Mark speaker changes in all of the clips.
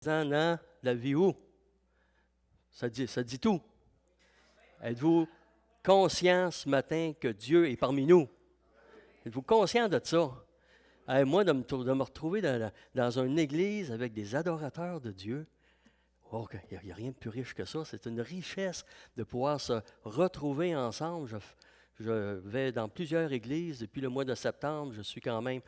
Speaker 1: Dans la vie où? Ça dit tout. Êtes-vous conscient ce matin que Dieu est parmi nous? Êtes-vous conscient de ça? Moi, de me retrouver dans une église avec des adorateurs de Dieu, oh, il n'y a rien de plus riche que ça. C'est une richesse de pouvoir se retrouver ensemble. Je vais dans plusieurs églises depuis le mois de septembre. Je suis quand même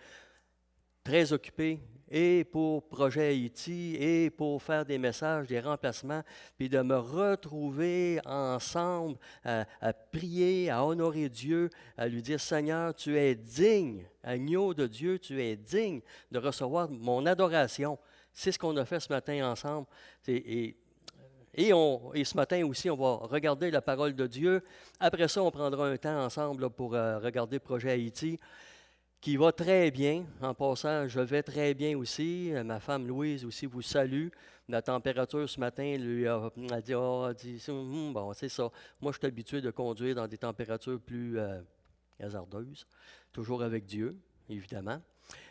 Speaker 1: très occupé, et pour Projet Haïti, et pour faire des messages, des remplacements, puis de me retrouver ensemble à prier, à honorer Dieu, à lui dire, Seigneur, tu es digne, agneau de Dieu, tu es digne de recevoir mon adoration. C'est ce qu'on a fait ce matin ensemble. Et ce matin aussi, on va regarder la parole de Dieu. Après ça, on prendra un temps ensemble là, pour regarder Projet Haïti, qui va très bien. En passant, je vais très bien aussi. Ma femme Louise aussi vous salue. La température ce matin lui a dit, bon, c'est ça. Moi, je suis habitué de conduire dans des températures plus hasardeuses, toujours avec Dieu, évidemment.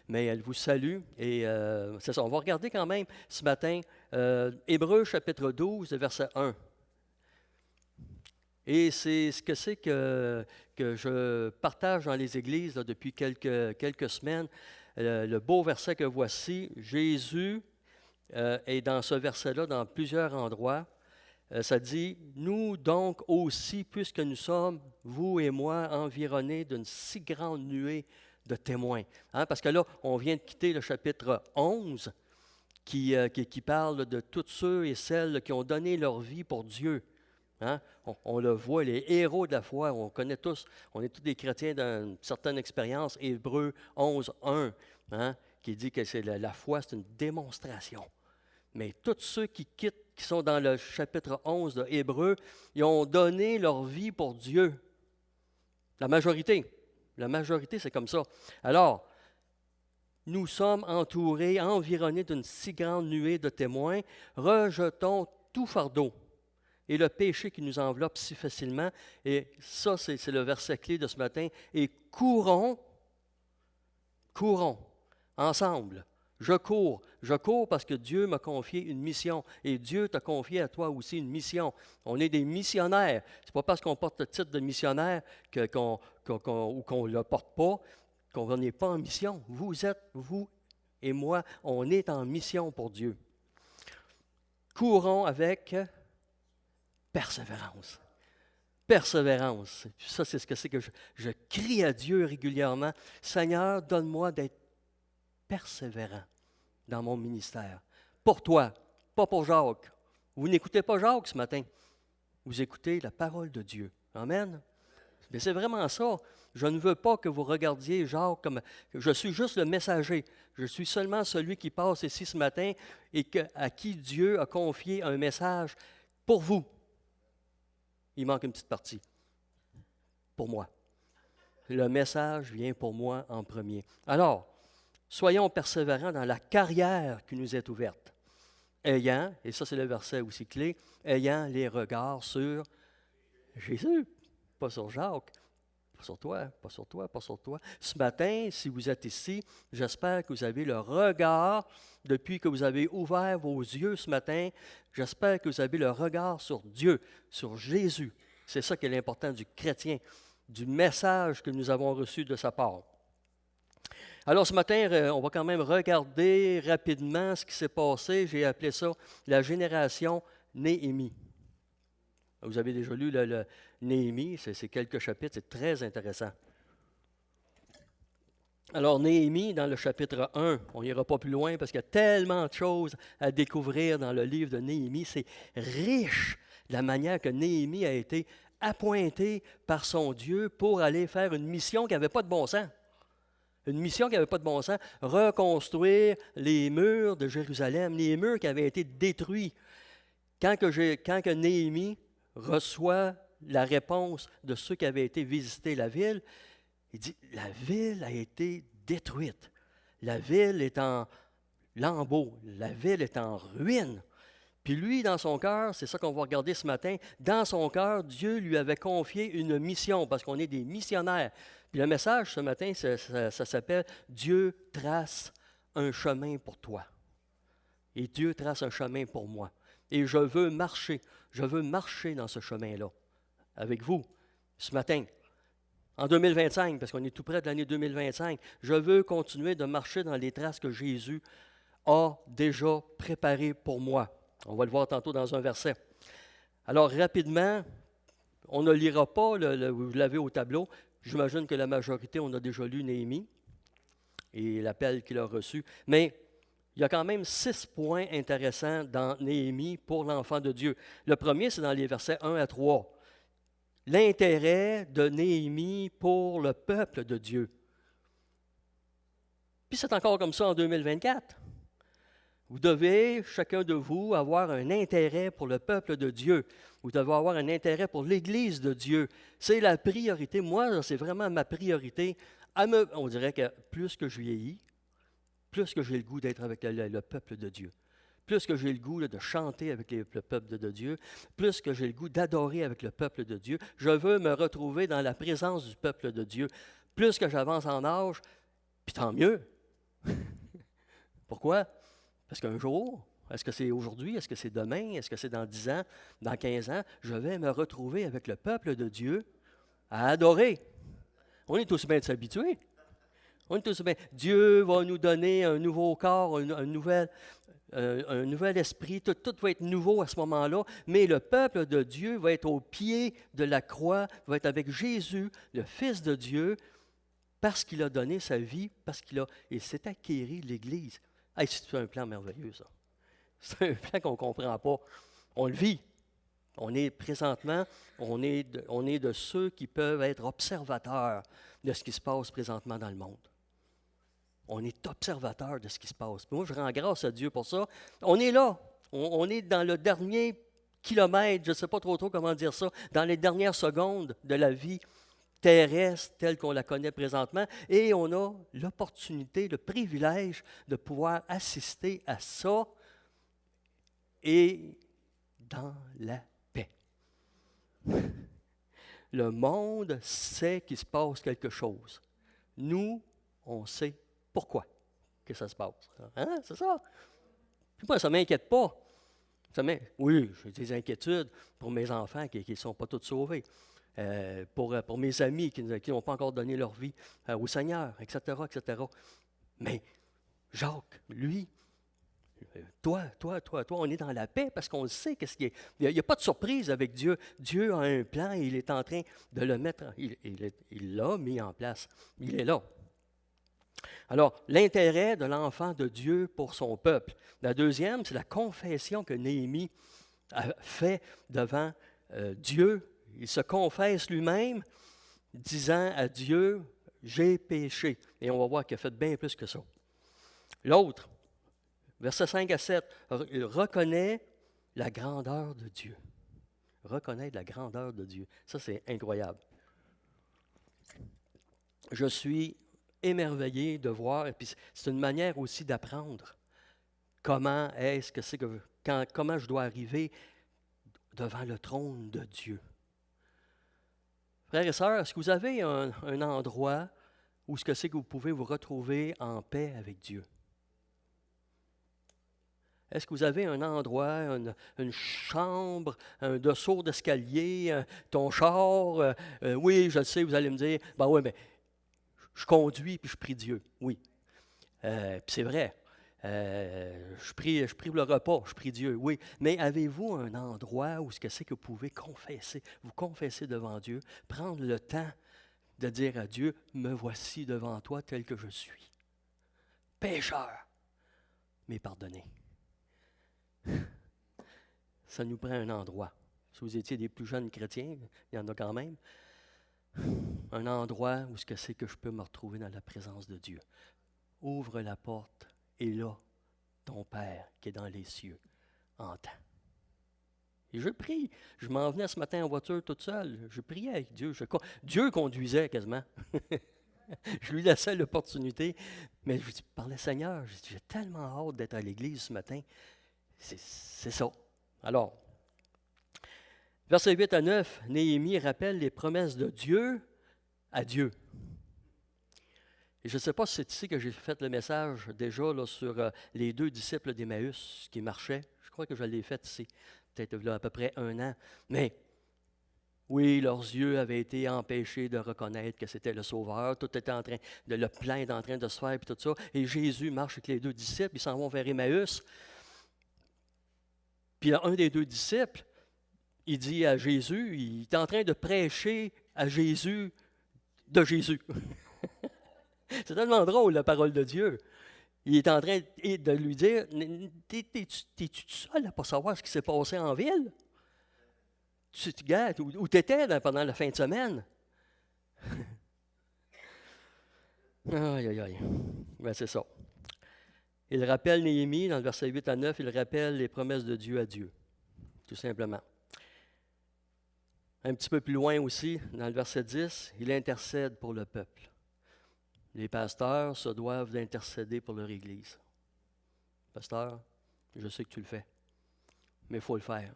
Speaker 1: Mais elle vous salue et c'est ça. On va regarder quand même ce matin Hébreux chapitre 12, verset 1. Et c'est ce que c'est que je partage dans les églises là, depuis quelques semaines. Le beau verset que voici, Jésus est dans ce verset-là dans plusieurs endroits. Ça dit, « Nous donc aussi, puisque nous sommes, vous et moi, environnés d'une si grande nuée de témoins. » Parce que là, on vient de quitter le chapitre 11 qui parle de tous ceux et celles qui ont donné leur vie pour Dieu. On le voit, les héros de la foi, on connaît tous, on est tous des chrétiens d'une certaine expérience. Hébreux 11, 1, qui dit que la foi, c'est une démonstration. Mais tous ceux qui sont dans le chapitre 11 de Hébreux, ils ont donné leur vie pour Dieu. La majorité, c'est comme ça. Alors, nous sommes entourés, environnés d'une si grande nuée de témoins, rejetons tout fardeau et le péché qui nous enveloppe si facilement. Et ça, c'est le verset clé de ce matin. Et courons ensemble. Je cours parce que Dieu m'a confié une mission. Et Dieu t'a confié à toi aussi une mission. On est des missionnaires. Ce n'est pas parce qu'on porte le titre de missionnaire ou qu'on ne le porte pas, qu'on n'est pas en mission. Vous et moi, on est en mission pour Dieu. Courons avec persévérance. Persévérance. Ça, c'est ce que c'est que je crie à Dieu régulièrement. Seigneur, donne-moi d'être persévérant dans mon ministère. Pour toi, pas pour Jacques. Vous n'écoutez pas Jacques ce matin. Vous écoutez la parole de Dieu. Amen. Mais c'est vraiment ça. Je ne veux pas que vous regardiez Jacques comme... Je suis juste le messager. Je suis seulement celui qui passe ici ce matin et à qui Dieu a confié un message pour vous. Il manque une petite partie. Pour moi. Le message vient pour moi en premier. Alors, soyons persévérants dans la carrière qui nous est ouverte. Ayant, et ça c'est le verset aussi clé, ayant les regards sur Jésus, pas sur Jacques, pas sur toi, pas sur toi, pas sur toi. Ce matin, si vous êtes ici, j'espère que vous avez le regard, depuis que vous avez ouvert vos yeux ce matin, j'espère que vous avez le regard sur Dieu, sur Jésus. C'est ça qui est l'important du chrétien, du message que nous avons reçu de sa part. Alors ce matin, on va quand même regarder rapidement ce qui s'est passé. J'ai appelé ça la génération Néhémie. Vous avez déjà lu le Néhémie, c'est quelques chapitres, c'est très intéressant. Alors Néhémie, dans le chapitre 1, on n'ira pas plus loin parce qu'il y a tellement de choses à découvrir dans le livre de Néhémie. C'est riche de la manière que Néhémie a été appointé par son Dieu pour aller faire une mission qui n'avait pas de bon sens. Une mission qui n'avait pas de bon sens, reconstruire les murs de Jérusalem, les murs qui avaient été détruits. Quand que Néhémie reçoit la réponse de ceux qui avaient été visiter la ville, il dit, la ville a été détruite. La ville est en lambeaux. La ville est en ruine. Puis lui, dans son cœur, c'est ça qu'on va regarder ce matin, dans son cœur, Dieu lui avait confié une mission, parce qu'on est des missionnaires. Puis le message ce matin, ça s'appelle « Dieu trace un chemin pour toi ». Et Dieu trace un chemin pour moi. Et je veux marcher dans ce chemin-là, avec vous, ce matin. En 2025, parce qu'on est tout près de l'année 2025, je veux continuer de marcher dans les traces que Jésus a déjà préparées pour moi. On va le voir tantôt dans un verset. Alors, rapidement, on ne lira pas, vous l'avez au tableau. J'imagine que la majorité, on a déjà lu Néhémie et l'appel qu'il a reçu. Mais il y a quand même 6 points intéressants dans Néhémie pour l'enfant de Dieu. Le premier, c'est dans les versets 1 à 3. L'intérêt de Néhémie pour le peuple de Dieu. Puis c'est encore comme ça en 2024. Vous devez, chacun de vous, avoir un intérêt pour le peuple de Dieu. Vous devez avoir un intérêt pour l'Église de Dieu. C'est la priorité. Moi, c'est vraiment ma priorité. On dirait que plus que je vieillis, plus que j'ai le goût d'être avec le peuple de Dieu. Plus que j'ai le goût de chanter avec le peuple de Dieu, plus que j'ai le goût d'adorer avec le peuple de Dieu, je veux me retrouver dans la présence du peuple de Dieu. Plus que j'avance en âge, puis tant mieux. Pourquoi? Parce qu'un jour, est-ce que c'est aujourd'hui, est-ce que c'est demain, est-ce que c'est dans 10 ans, dans 15 ans, je vais me retrouver avec le peuple de Dieu à adorer. On est tous bien de s'habituer. On est tous bien. Dieu va nous donner un nouveau corps, un nouvel esprit. Tout va être nouveau à ce moment-là. Mais le peuple de Dieu va être au pied de la croix, va être avec Jésus, le Fils de Dieu, parce qu'il a donné sa vie, il s'est acquéri l'Église. Hey, c'est un plan merveilleux, ça. C'est un plan qu'on ne comprend pas. On le vit. On est de ceux qui peuvent être observateurs de ce qui se passe présentement dans le monde. On est observateurs de ce qui se passe. Moi, je rends grâce à Dieu pour ça. On est là. On est dans le dernier kilomètre, je ne sais pas trop comment dire ça, dans les dernières secondes de la vie terrestre telle qu'on la connaît présentement, et on a l'opportunité, le privilège de pouvoir assister à ça et dans la paix. Le monde sait qu'il se passe quelque chose. Nous, on sait pourquoi que ça se passe. Hein? C'est ça. Puis moi, ça ne m'inquiète pas. Oui, j'ai des inquiétudes pour mes enfants qui ne sont pas tous sauvés. Pour mes amis qui n'ont pas encore donné leur vie au Seigneur, etc., etc. Mais Jacques, lui, toi, on est dans la paix parce qu'on le sait. Il n'y a pas de surprise avec Dieu. Dieu a un plan et il est en train de le mettre, il l'a mis en place. Il est là. Alors, l'intérêt de l'enfant de Dieu pour son peuple. La deuxième, c'est la confession que Néhémie a fait devant Dieu. Il se confesse lui-même, disant à Dieu, « J'ai péché. » Et on va voir qu'il a fait bien plus que ça. L'autre, versets 5 à 7, il reconnaît la grandeur de Dieu. Reconnaître la grandeur de Dieu. Ça, c'est incroyable. Je suis émerveillé de voir, et puis c'est une manière aussi d'apprendre comment je dois arriver devant le trône de Dieu. Frères et sœurs, est-ce que vous avez un endroit où ce que c'est que vous pouvez vous retrouver en paix avec Dieu? Est-ce que vous avez un endroit, une chambre, un dessous d'escalier, ton char? Oui, je le sais, vous allez me dire, ben oui, mais je conduis puis je prie Dieu. Oui. Puis c'est vrai. Je prie le repas, je prie Dieu, oui. Mais avez-vous un endroit où ce que c'est que vous pouvez confesser, vous confesser devant Dieu, prendre le temps de dire à Dieu, me voici devant toi tel que je suis. Pécheur, mais pardonné. Ça nous prend un endroit. Si vous étiez des plus jeunes chrétiens, il y en a quand même. Un endroit où ce que c'est que je peux me retrouver dans la présence de Dieu. Ouvre la porte et là, ton Père qui est dans les cieux entend. Et je prie. Je m'en venais ce matin en voiture toute seule. Je priais avec Dieu. Dieu conduisait quasiment. Je lui laissais l'opportunité. Mais je dis, par le Seigneur, j'ai tellement hâte d'être à l'église ce matin. C'est ça. Alors, versets 8 à 9, Néhémie rappelle les promesses de Dieu à Dieu. Et je ne sais pas si c'est ici que j'ai fait le message déjà là, sur les 2 disciples d'Emmaüs qui marchaient. Je crois que je l'ai fait ici, peut-être là, à peu près 1 an. Mais oui, leurs yeux avaient été empêchés de reconnaître que c'était le Sauveur. Tout était en train de le plein est en train de se faire, puis tout ça. Et Jésus marche avec les 2 disciples, ils s'en vont vers Emmaüs. Puis un des 2 disciples, il dit à Jésus, il est en train de prêcher à Jésus de Jésus. C'est tellement drôle, la parole de Dieu. Il est en train de lui dire, t'es-tu seul à ne pas savoir ce qui s'est passé en ville? Tu te gâtes, où tu étais pendant la fin de semaine? Aïe, aïe, aïe. Ben, c'est ça. Il rappelle Néhémie, dans le verset 8 à 9, il rappelle les promesses de Dieu à Dieu, tout simplement. Un petit peu plus loin aussi, dans le verset 10, il intercède pour le peuple. Les pasteurs se doivent d'intercéder pour leur Église. Pasteur, je sais que tu le fais, mais il faut le faire.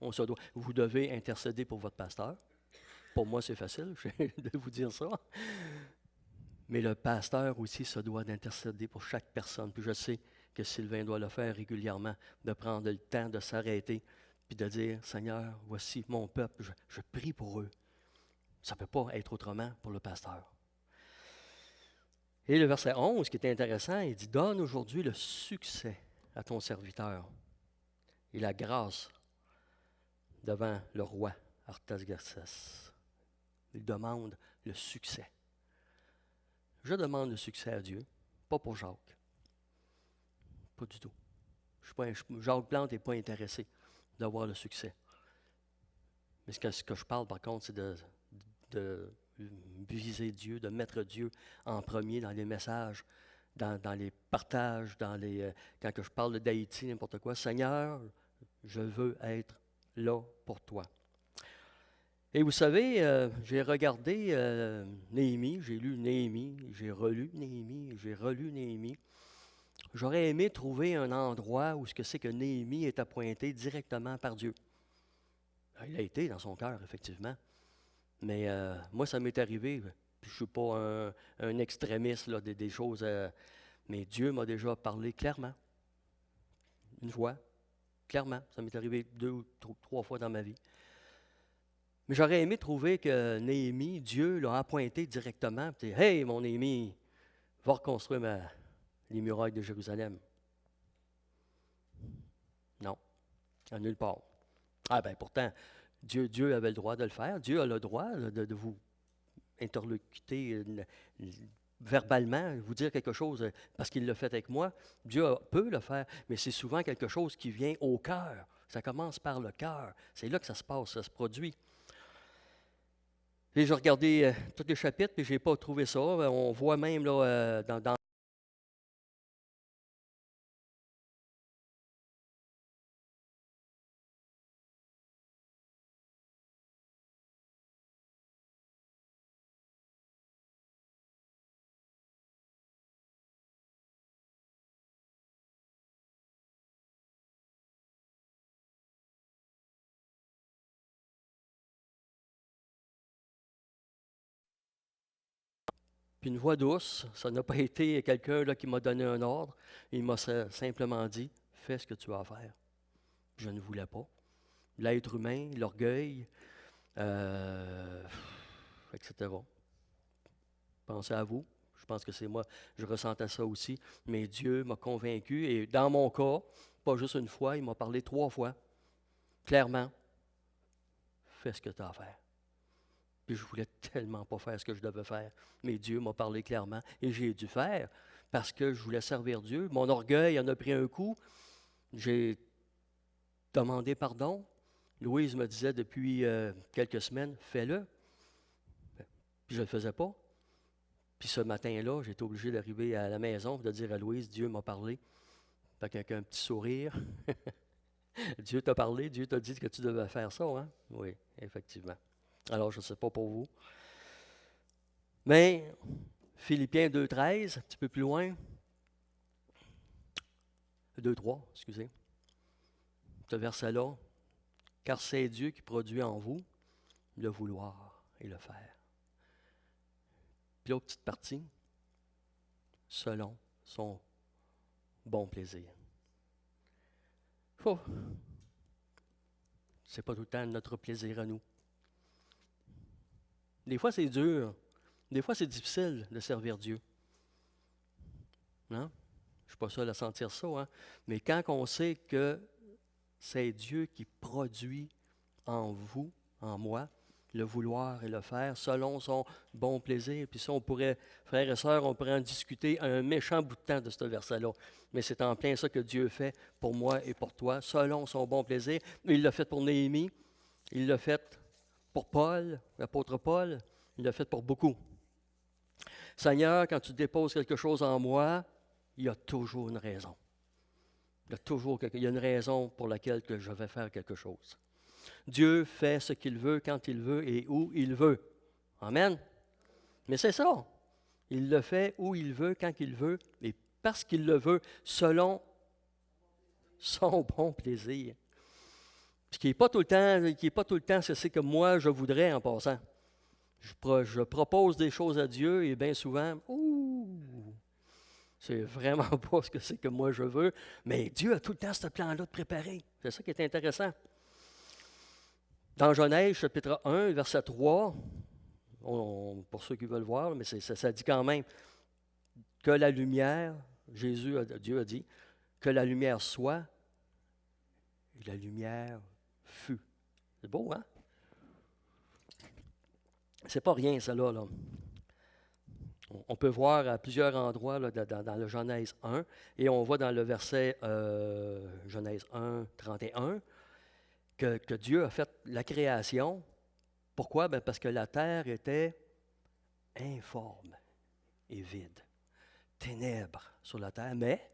Speaker 1: On se doit. Vous devez intercéder pour votre pasteur. Pour moi, c'est facile de vous dire ça. Mais le pasteur aussi se doit d'intercéder pour chaque personne. Puis je sais que Sylvain doit le faire régulièrement, de prendre le temps de s'arrêter, puis de dire, Seigneur, voici mon peuple, je prie pour eux. Ça ne peut pas être autrement pour le pasteur. Et le verset 11, qui est intéressant, il dit, donne aujourd'hui le succès à ton serviteur et la grâce devant le roi Artaxerxès. Il demande le succès. Je demande le succès à Dieu, pas pour Jacques. Pas du tout. Jacques Plante n'est pas intéressé d'avoir le succès. Mais ce que je parle, par contre, c'est de viser Dieu, de mettre Dieu en premier dans les messages, dans les partages, quand que je parle d'Haïti, n'importe quoi. Seigneur, je veux être là pour toi. Et vous savez, j'ai regardé Néhémie, j'ai lu Néhémie, j'ai relu Néhémie, j'ai relu Néhémie. J'aurais aimé trouver un endroit où ce que c'est que Néhémie est appointé directement par Dieu. Il a été dans son cœur, effectivement. Mais moi, ça m'est arrivé. Je ne suis pas un extrémiste là, des choses, mais Dieu m'a déjà parlé clairement. Une fois, clairement. Ça m'est arrivé 2 ou 3 fois dans ma vie. Mais j'aurais aimé trouver que Néhémie, Dieu l'a appointé directement. Puis, hey, mon Néhémie, va reconstruire les murailles de Jérusalem. Non, à nulle part. Ah ben pourtant, Dieu avait le droit de le faire. Dieu a le droit de vous interlocuter verbalement, vous dire quelque chose parce qu'il l'a fait avec moi. Dieu peut le faire, mais c'est souvent quelque chose qui vient au cœur. Ça commence par le cœur. C'est là que ça se passe, ça se produit. Et j'ai regardé tous les chapitres, puis je n'ai pas trouvé ça. On voit même là, dans puis une voix douce, ça n'a pas été quelqu'un là, qui m'a donné un ordre. Il m'a simplement dit, fais ce que tu as à faire. Je ne voulais pas. L'être humain, l'orgueil, euh, etc. Pensez à vous. Je pense que c'est moi, je ressentais ça aussi. Mais Dieu m'a convaincu. Et dans mon cas, pas juste une fois, il m'a parlé 3 fois. Clairement, fais ce que tu as à faire. Puis je voulais tellement pas faire ce que je devais faire. Mais Dieu m'a parlé clairement et j'ai dû faire parce que je voulais servir Dieu. Mon orgueil en a pris un coup. J'ai demandé pardon. Louise me disait depuis quelques semaines, fais-le. Puis je ne le faisais pas. Puis ce matin-là, j'étais obligé d'arriver à la maison et de dire à Louise, Dieu m'a parlé. Fait qu'avec un petit sourire, Dieu t'a parlé, Dieu t'a dit que tu devais faire ça, hein? Oui, effectivement. Alors, je ne sais pas pour vous. Mais Philippiens 2,13, un petit peu plus loin. 2,3, excusez. Ce verset-là. Car c'est Dieu qui produit en vous le vouloir et le faire. Puis l'autre petite partie. selon son bon plaisir. Oh. Ce n'est pas tout le temps notre plaisir à nous. Des fois, c'est dur. Des fois, c'est difficile de servir Dieu. Non? Je ne suis pas seul à sentir ça, hein? Mais quand on sait que c'est Dieu qui produit en vous, en moi, le vouloir et le faire selon son bon plaisir. Puis ça, on pourrait, frères et sœurs, on pourrait en discuter un méchant bout de temps de ce verset-là. Mais c'est en plein ça que Dieu fait pour moi et pour toi, selon son bon plaisir. Il l'a fait pour Néhémie, il l'a fait pour Paul, l'apôtre Paul, il l'a fait pour beaucoup. Seigneur, quand tu déposes quelque chose en moi, il y a toujours une raison. Il y a une raison pour laquelle que je vais faire quelque chose. Dieu fait ce qu'il veut, quand il veut et où il veut. Amen. Mais c'est ça. Il le fait où il veut, quand il veut, et parce qu'il le veut, selon son bon plaisir. Ce qui n'est pas tout le temps, c'est que moi je voudrais en passant. Je propose des choses à Dieu et bien souvent, c'est vraiment pas ce que c'est que moi je veux, mais Dieu a tout le temps ce plan-là de préparer. C'est ça qui est intéressant. Dans Genèse, chapitre 1, verset 3, pour ceux qui veulent voir, mais ça dit quand même que la lumière, Dieu a dit, que la lumière soit, et la lumière fut. C'est beau, hein? C'est pas rien, ça là. On peut voir à plusieurs endroits là, dans le Genèse 1, et on voit dans le verset Genèse 1, 31, que Dieu a fait la création. Pourquoi? Bien, parce que la terre était informe et vide. Ténèbres sur la terre. Mais,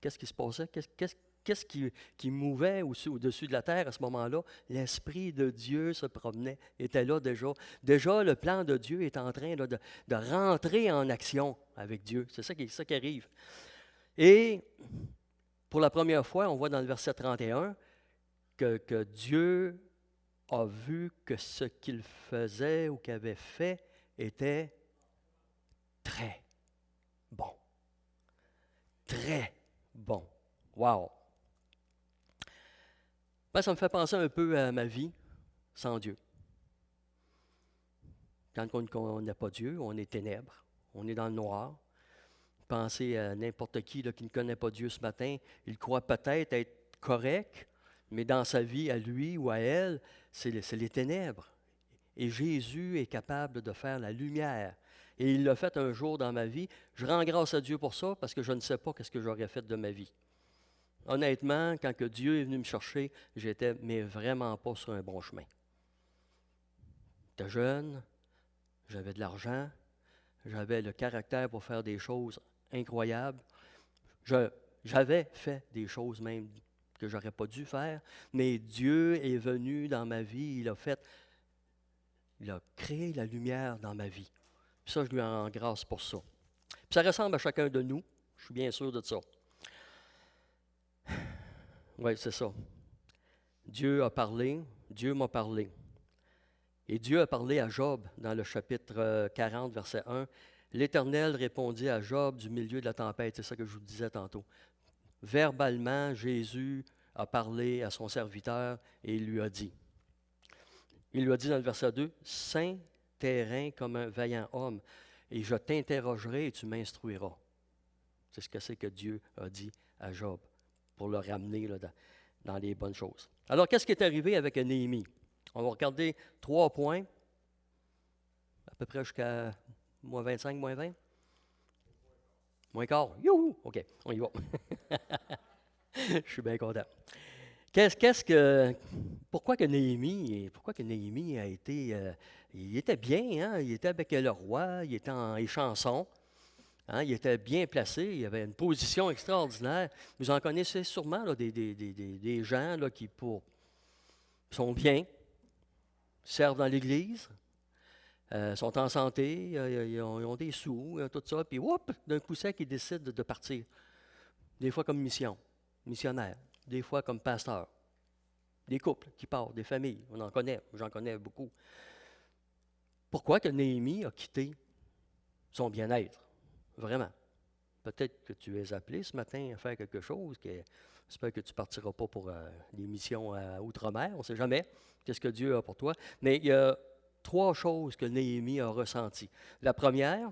Speaker 1: qu'est-ce qui se passait? Qu'est-ce qui mouvait au-dessus de la terre à ce moment-là? L'Esprit de Dieu se promenait, était là déjà. Déjà, le plan de Dieu est en train là, de rentrer en action avec Dieu. C'est ça qui arrive. Et pour la première fois, on voit dans le verset 31 que Dieu a vu que ce qu'il faisait ou qu'il avait fait était très bon. Très bon. Wow! Ben, ça me fait penser un peu à ma vie sans Dieu. Quand on n'a pas Dieu, on est ténèbres, on est dans le noir. Pensez à n'importe qui là, qui ne connaît pas Dieu ce matin, il croit peut-être être correct, mais dans sa vie, à lui ou à elle, c'est les ténèbres. Et Jésus est capable de faire la lumière. Et il l'a fait un jour dans ma vie. Je rends grâce à Dieu pour ça parce que je ne sais pas ce que j'aurais fait de ma vie. Honnêtement, quand que Dieu est venu me chercher, j'étais mais vraiment pas sur un bon chemin. J'étais jeune, j'avais de l'argent, j'avais le caractère pour faire des choses incroyables. J'avais fait des choses même que j'aurais pas dû faire, mais Dieu est venu dans ma vie, il a créé la lumière dans ma vie. Puis ça, je lui en rends grâce pour ça. Puis ça ressemble à chacun de nous, je suis bien sûr de ça. Oui, c'est ça. Dieu a parlé, Dieu m'a parlé. Et Dieu a parlé à Job dans le chapitre 40, verset 1. L'Éternel répondit à Job du milieu de la tempête. C'est ça que je vous disais tantôt. Verbalement, Jésus a parlé à son serviteur et il lui a dit. Il lui a dit dans le verset 2, « Saint terrain comme un vaillant homme, et je t'interrogerai et tu m'instruiras. » C'est ce que c'est que Dieu a dit à Job pour le ramener là, dans les bonnes choses. Alors, qu'est-ce qui est arrivé avec Néhémie? On va regarder 3 points, à peu près jusqu'à moins 25, moins 20. Moins quart. Youhou! OK, on y va. Je suis bien content. Pourquoi que Néhémie a été... il était bien, hein? Il était avec le roi, il était en chansons. Hein, il était bien placé, il avait une position extraordinaire. Vous en connaissez sûrement là, des gens là, qui sont bien, servent dans l'Église, sont en santé, ils ont des sous, tout ça, puis d'un coup sec, ils décident de partir. Des fois comme missionnaire, des fois comme pasteur. Des couples qui partent, des familles, j'en connais beaucoup. Pourquoi que Néhémie a quitté son bien-être? Vraiment. Peut-être que tu es appelé ce matin à faire quelque chose. J'espère que tu ne partiras pas pour des missions à Outre-mer. On ne sait jamais qu'est-ce que Dieu a pour toi. Mais il y a trois choses que Néhémie a ressenties. La première,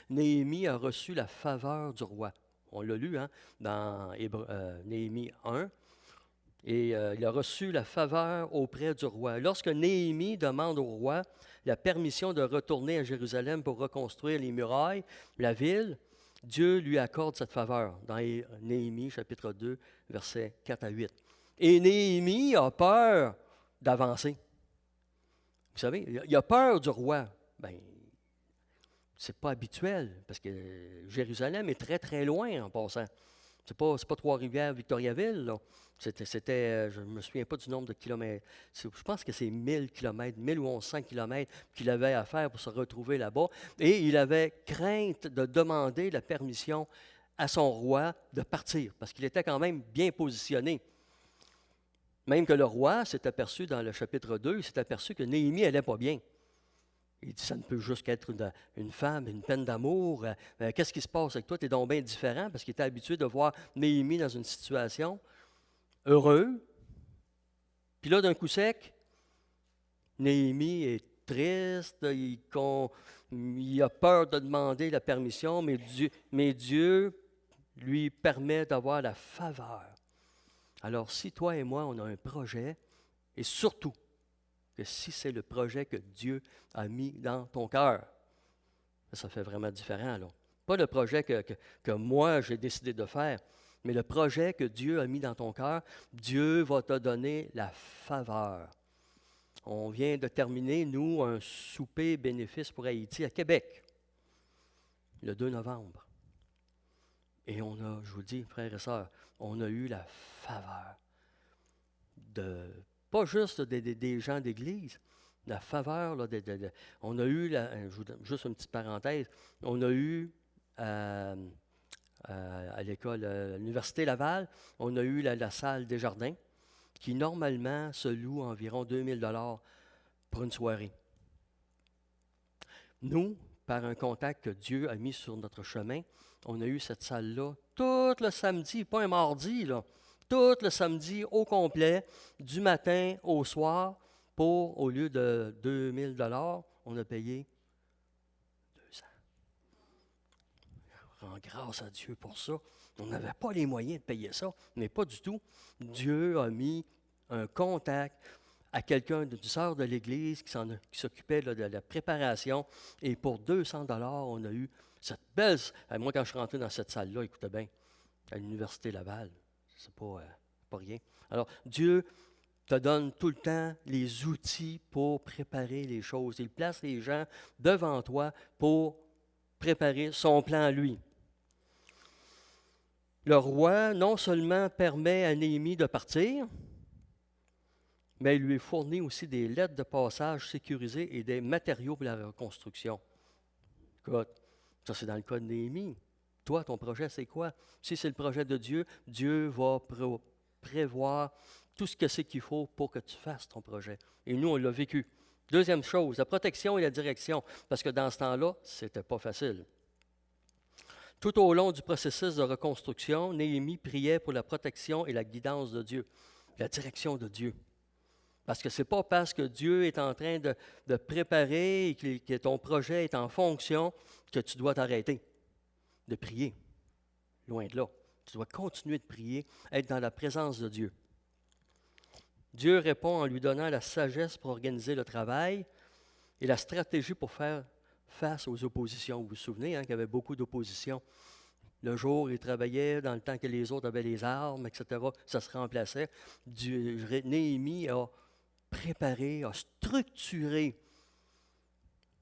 Speaker 1: Néhémie a reçu la faveur du roi. On l'a lu dans Néhémie 1. Et il a reçu la faveur auprès du roi. Lorsque Néhémie demande au roi la permission de retourner à Jérusalem pour reconstruire les murailles, la ville, Dieu lui accorde cette faveur dans Néhémie chapitre 2, versets 4 à 8. Et Néhémie a peur d'avancer. Vous savez, il a peur du roi. Bien, c'est pas habituel, parce que Jérusalem est très, très loin en passant. C'est pas Trois-Rivières, Victoriaville, là. Je ne me souviens pas du nombre de kilomètres. Je pense que c'est 1000 kilomètres, 1000 ou 1100 kilomètres qu'il avait à faire pour se retrouver là-bas. Et il avait crainte de demander la permission à son roi de partir, parce qu'il était quand même bien positionné. Même que le roi s'est aperçu dans le chapitre 2, il s'est aperçu que Néhémie n'allait pas bien. Il dit, ça ne peut juste qu'être une femme, une peine d'amour. Qu'est-ce qui se passe avec toi? Tu es donc bien différent, parce qu'il était habitué de voir Néhémie dans une situation heureux. Puis là, d'un coup sec, Néhémie est triste, il a peur de demander la permission, mais Dieu lui permet d'avoir la faveur. Alors, si toi et moi, on a un projet, et surtout, que si c'est le projet que Dieu a mis dans ton cœur, ça fait vraiment différent, là. Pas le projet que moi, j'ai décidé de faire, mais le projet que Dieu a mis dans ton cœur, Dieu va te donner la faveur. On vient de terminer, nous, un souper bénéfice pour Haïti à Québec, le 2 novembre. Et on a, je vous dis, frères et sœurs, on a eu la faveur pas juste des gens d'église, la faveur, là, on a eu, juste une petite parenthèse, on a eu à l'école, à l'Université Laval, on a eu la salle Desjardins, qui normalement se loue environ 2000 $ pour une soirée. Nous, par un contact que Dieu a mis sur notre chemin, on a eu cette salle-là tout le samedi, pas un mardi, là, tout le samedi au complet, du matin au soir, au lieu de 2000 $, on a payé 200. On rend grâce à Dieu pour ça. On n'avait pas les moyens de payer ça, mais pas du tout. Dieu a mis un contact à quelqu'un d'une sœur de l'Église qui s'occupait de la préparation, et pour 200 $, on a eu cette belle... Moi, quand je suis rentré dans cette salle-là, écoutez bien, à l'Université Laval, c'est pas rien. Alors, Dieu te donne tout le temps les outils pour préparer les choses. Il place les gens devant toi pour préparer son plan à lui. Le roi, non seulement permet à Néhémie de partir, mais il lui fournit aussi des lettres de passage sécurisées et des matériaux pour la reconstruction. Écoute, ça c'est dans le cas de Néhémie. Toi, ton projet, c'est quoi? Si c'est le projet de Dieu, Dieu va prévoir tout ce que c'est qu'il faut pour que tu fasses ton projet. Et nous, on l'a vécu. Deuxième chose, la protection et la direction, parce que dans ce temps-là, ce n'était pas facile. Tout au long du processus de reconstruction, Néhémie priait pour la protection et la guidance de Dieu, la direction de Dieu. Parce que ce n'est pas parce que Dieu est en train de préparer et que ton projet est en fonction que tu dois t'arrêter de prier. Loin de là. Tu dois continuer de prier, être dans la présence de Dieu. Dieu répond en lui donnant la sagesse pour organiser le travail et la stratégie pour faire face aux oppositions. Vous vous souvenez qu'il y avait beaucoup d'oppositions. Le jour, il travaillait dans le temps que les autres avaient les armes, etc. Ça se remplaçait. Néhémie a préparé, a structuré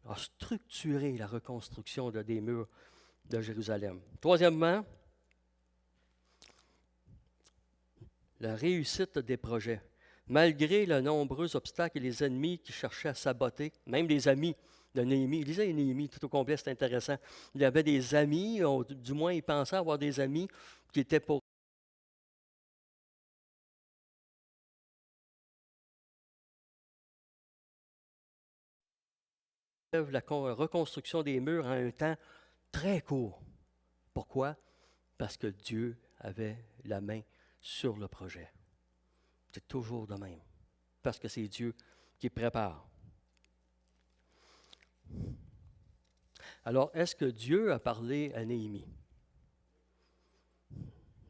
Speaker 1: la reconstruction des murs de Jérusalem. Troisièmement, la réussite des projets. Malgré les nombreux obstacles et les ennemis qui cherchaient à saboter, même les amis de Néhémie. Lisez Néhémie tout au complet, c'est intéressant. Il avait des amis, du moins il pensait avoir des amis qui étaient pour la reconstruction des murs en un temps très court. Pourquoi? Parce que Dieu avait la main sur le projet. C'est toujours de même. Parce que c'est Dieu qui prépare. Alors, est-ce que Dieu a parlé à Néhémie?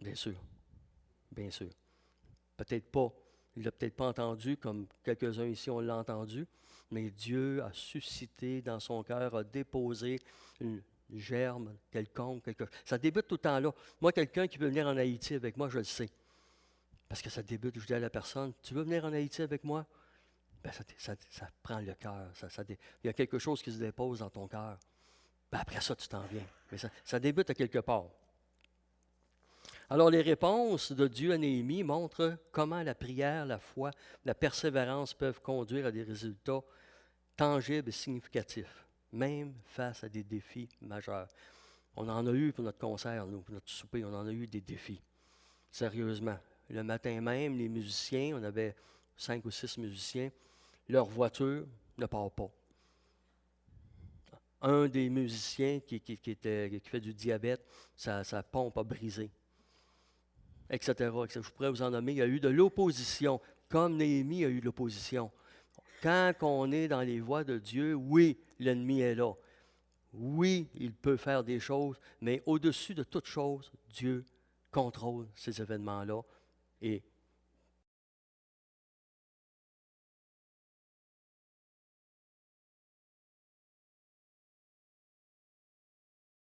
Speaker 1: Bien sûr. Bien sûr. Peut-être pas. Il ne l'a peut-être pas entendu comme quelques-uns ici on l'a entendu, mais Dieu a suscité dans son cœur, a déposé une germe quelconque. Ça débute tout le temps là. Moi, quelqu'un qui veut venir en Haïti avec moi, je le sais. Parce que ça débute, je dis à la personne, tu veux venir en Haïti avec moi? Ben, ça prend le cœur. Il y a quelque chose qui se dépose dans ton cœur. Ben, après ça, tu t'en viens. Mais ça débute à quelque part. Alors, les réponses de Dieu à Néhémie montrent comment la prière, la foi, la persévérance peuvent conduire à des résultats tangibles et significatifs, même face à des défis majeurs. On en a eu pour notre concert, nous, pour notre souper, on en a eu des défis. Sérieusement. Le matin même, les musiciens, on avait 5 ou 6 musiciens, leur voiture ne part pas. Un des musiciens qui fait du diabète, sa pompe a brisé, etc., etc. Je pourrais vous en nommer. Il y a eu de l'opposition, comme Néhémie a eu de l'opposition. Quand on est dans les voies de Dieu, oui, l'ennemi est là. Oui, il peut faire des choses, mais au-dessus de toute chose, Dieu contrôle ces événements-là et